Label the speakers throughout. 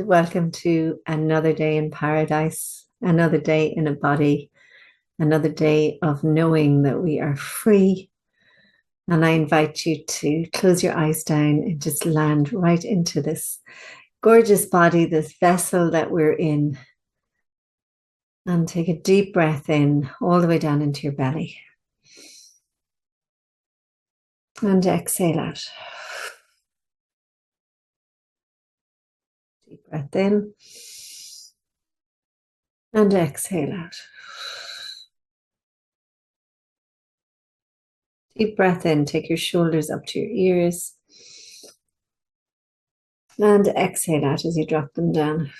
Speaker 1: welcome to another day in paradise, another day in a body, another day of knowing that we are free. And I invite you to close your eyes down and just land right into this gorgeous body, this vessel that we're in. And take a deep breath in all the way down into your belly. And exhale out. Deep breath in. And exhale out. Deep breath in, take your shoulders up to your ears. And exhale out as you drop them down.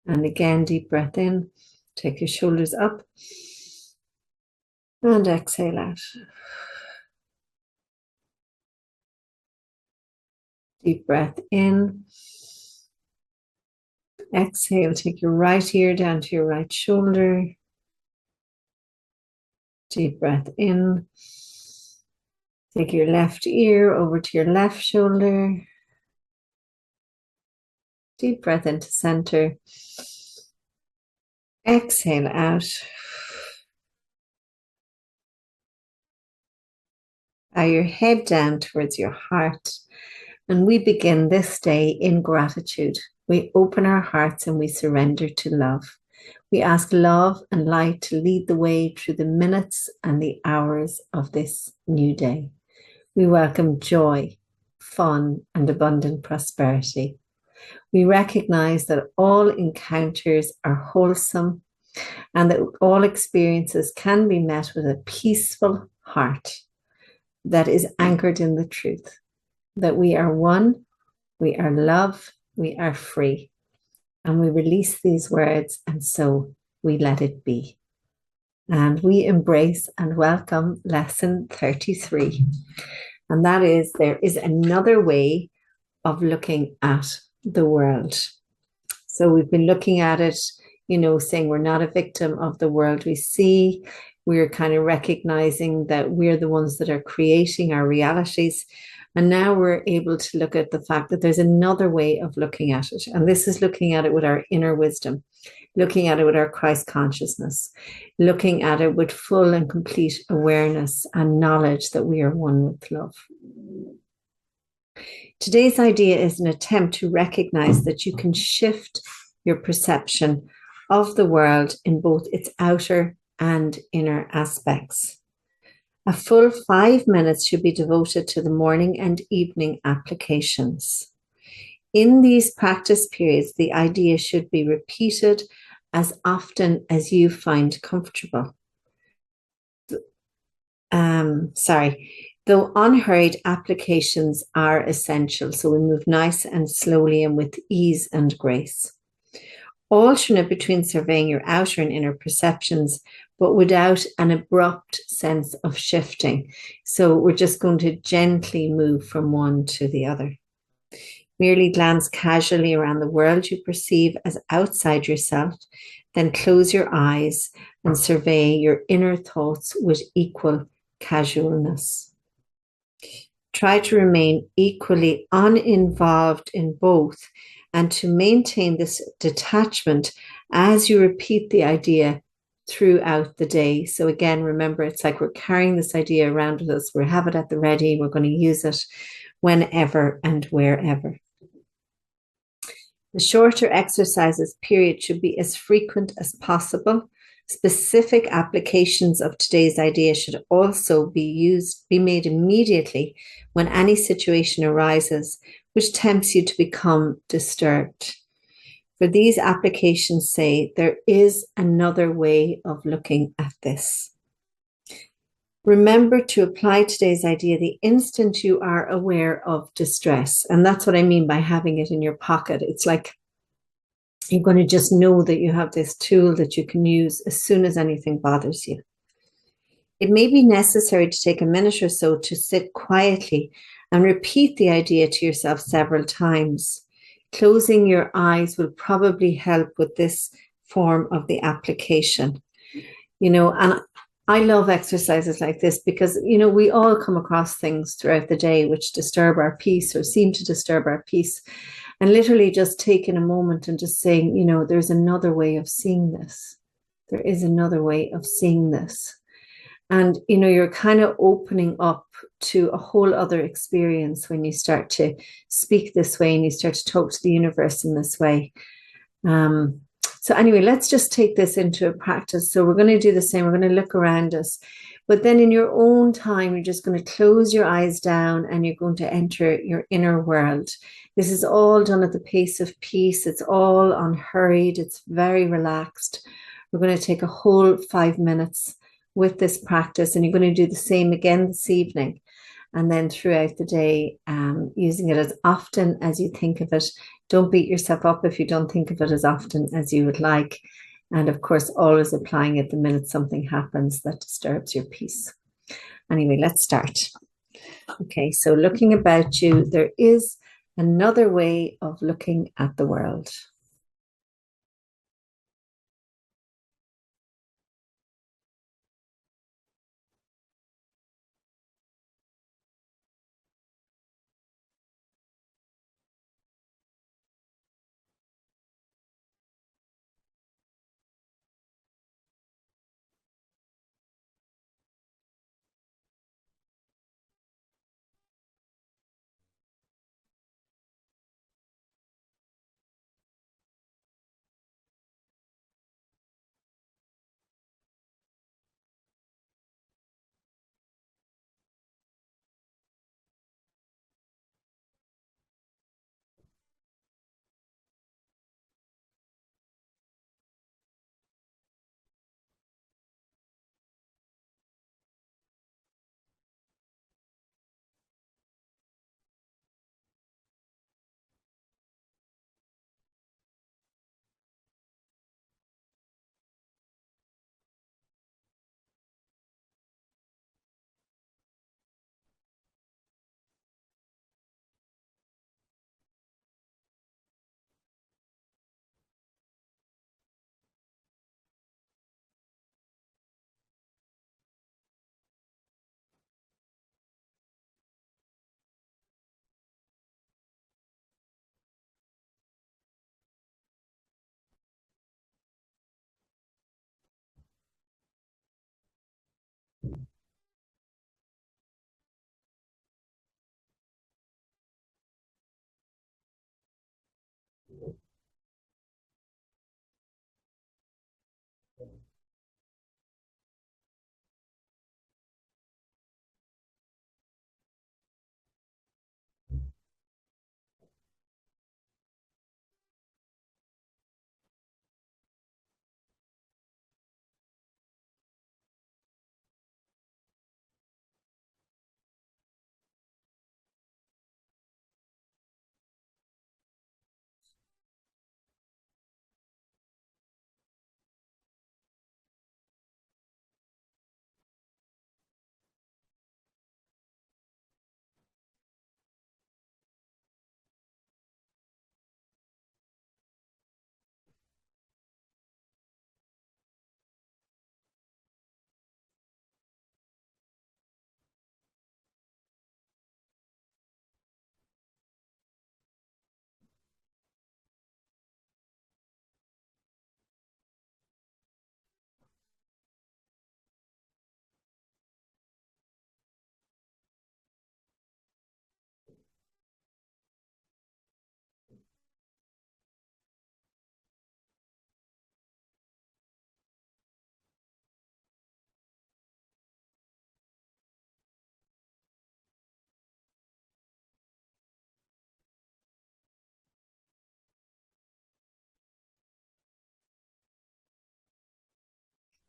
Speaker 1: And again, deep breath in, take your shoulders up. And exhale out. Deep breath in. Exhale, take your right ear down to your right shoulder. Deep breath in. Take your left ear over to your left shoulder. Deep breath into center. Exhale out. Bow your head down towards your heart. And we begin this day in gratitude. We open our hearts and we surrender to love. We ask love and light to lead the way through the minutes and the hours of this new day. We welcome joy, fun, and abundant prosperity. We recognize that all encounters are wholesome and that all experiences can be met with a peaceful heart that is anchored in the truth, that we are one, we are love, we are free. And we release these words, and so we let it be. And we embrace and welcome lesson 33. And that is, there is another way of looking at the world. So we've been looking at it, saying we're not a victim of the world we see. We're kind of recognizing that we're the ones that are creating our realities. And now we're able to look at the fact that there's another way of looking at it. And this is looking at it with our inner wisdom, looking at it with our Christ consciousness, looking at it with full and complete awareness and knowledge that we are one with love. Today's idea is an attempt to recognize that you can shift your perception of the world in both its outer and inner aspects. A full 5 minutes should be devoted to the morning and evening applications. In these practice periods, the idea should be repeated as often as you find comfortable. Though unhurried, applications are essential, so we move nice and slowly and with ease and grace. Alternate between surveying your outer and inner perceptions, but without an abrupt sense of shifting. So we're just going to gently move from one to the other. Merely glance casually around the world you perceive as outside yourself, then close your eyes and survey your inner thoughts with equal casualness. Try to remain equally uninvolved in both and to maintain this detachment as you repeat the idea throughout the day. So again, remember, it's like we're carrying this idea around with us. We have it at the ready. We're going to use it whenever and wherever. The shorter exercises period should be as frequent as possible. Specific applications of today's idea should also be made immediately when any situation arises which tempts you to become disturbed. For these applications say, there is another way of looking at this. Remember to apply today's idea the instant you are aware of distress. And that's what I mean by having it in your pocket. It's like you're going to just know that you have this tool that you can use as soon as anything bothers you. It may be necessary to take a minute or so to sit quietly and repeat the idea to yourself several times. Closing your eyes will probably help with this form of the application. And I love exercises like this because, you know, we all come across things throughout the day which disturb our peace or seem to disturb our peace. And literally just taking a moment and just saying, you know, there's another way of seeing this. There is another way of seeing this. And, you know, you're kind of opening up to a whole other experience when you start to speak this way and you start to talk to the universe in this way. So anyway, let's just take this into a practice. So we're going to do the same. We're going to look around us. But then in your own time, you're just going to close your eyes down and you're going to enter your inner world. This is all done at the pace of peace. It's all unhurried. It's very relaxed. We're going to take a whole 5 minutes with this practice, and you're going to do the same again this evening. And then throughout the day, using it as often as you think of it. Don't beat yourself up if you don't think of it as often as you would like. And of course, always applying it the minute something happens that disturbs your peace. Anyway, let's start. Okay, so looking about you, there is another way of looking at the world.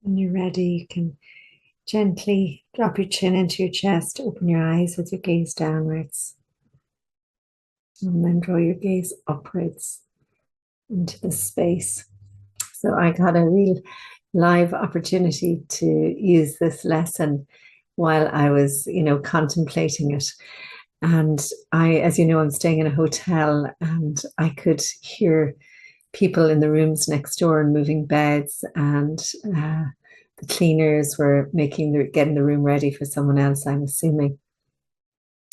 Speaker 1: When you're ready, you can gently drop your chin into your chest, open your eyes with your gaze downwards, and then draw your gaze upwards into the space. So I got a real live opportunity to use this lesson while I was, you know, contemplating it. And I, as you know, I'm staying in a hotel and I could hear people in the rooms next door and moving beds and The cleaners were getting the room ready for someone else, I'm assuming.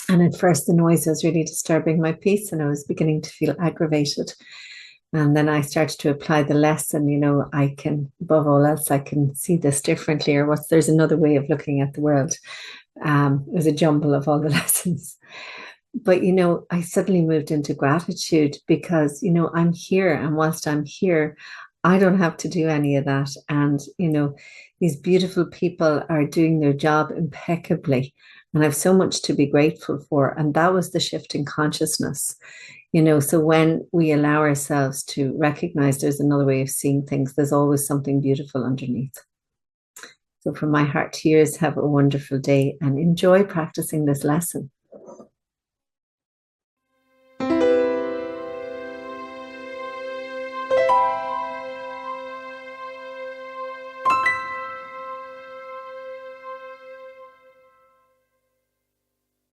Speaker 1: And at first, the noise was really disturbing my peace, and I was beginning to feel aggravated. And then I started to apply the lesson, I can, above all else, I can see this differently, or there's another way of looking at the world. It was a jumble of all the lessons. But, I suddenly moved into gratitude because, I'm here. And whilst I'm here, I don't have to do any of that. And, these beautiful people are doing their job impeccably. And I have so much to be grateful for. And that was the shift in consciousness. So when we allow ourselves to recognize there's another way of seeing things, there's always something beautiful underneath. So from my heart to yours, have a wonderful day and enjoy practicing this lesson.